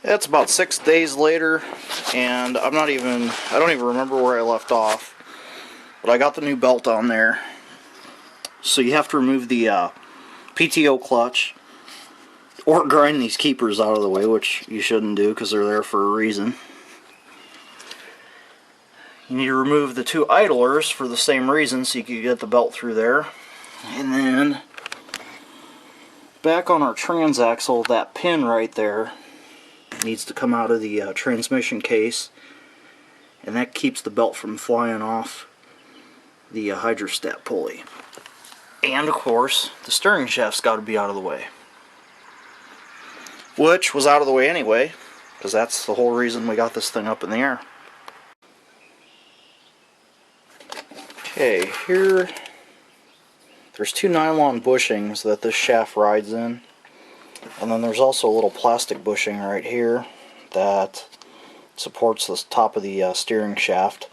It's about 6 days later, and I don't even remember where I left off, but I got the new belt on there. So you have to remove the PTO clutch, or grind these keepers out of the way, which you shouldn't do because they're there for a reason. You need to remove the two idlers for the same reason, so you can get the belt through there. And then back on our transaxle, that pin right there needs to come out of the transmission case, and that keeps the belt from flying off the hydrostat pulley. And of course, the steering shaft's got to be out of the way, which was out of the way anyway, because that's the whole reason we got this thing up in the air. Okay, here there's two nylon bushings that this shaft rides in, and then there's also a little plastic bushing right here that supports the top of the steering shaft.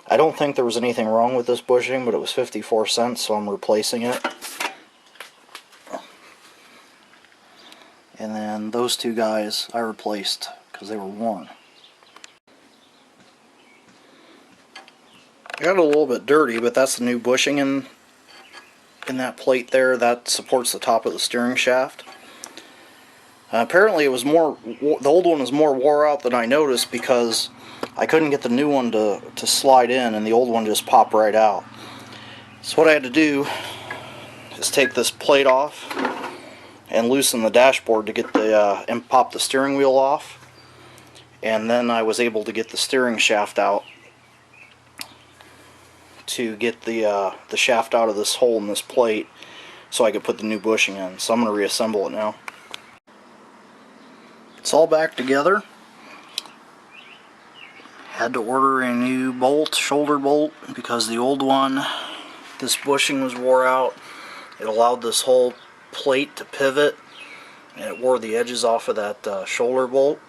I don't think there was anything wrong with this bushing, but it was 54 cents, so I'm replacing it. And then those two guys I replaced because they were worn. I got it a little bit dirty, but that's the new bushing in that plate there that supports the top of the steering shaft. Apparently the old one was more wore out than I noticed, because I couldn't get the new one to slide in, and the old one just popped right out. So what I had to do is take this plate off and loosen the dashboard to get the and pop the steering wheel off, and then I was able to get the steering shaft out to get the shaft out of this hole in this plate so I could put the new bushing in. So I'm going to reassemble it now. It's all back together. Had to order a new bolt, shoulder bolt, because the old one, this bushing was wore out. It allowed this whole plate to pivot, and it wore the edges off of that shoulder bolt.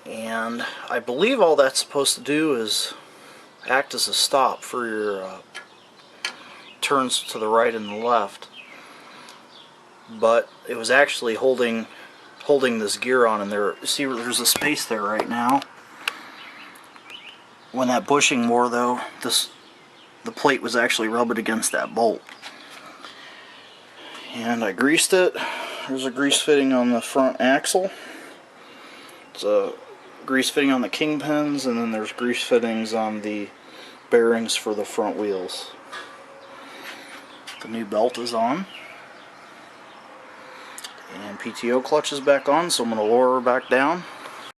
And I believe all that's supposed to do is act as a stop for your turns to the right and the left. But it was actually holding this gear on, and there, see, there's a space there right now. When that bushing wore, though, the plate was actually rubbing against that bolt. And I greased it. There's a grease fitting on the front axle. It's a grease fitting on the kingpins, and then there's grease fittings on the bearings for the front wheels. The new belt is on. And PTO clutch is back on, so I'm going to lower her back down.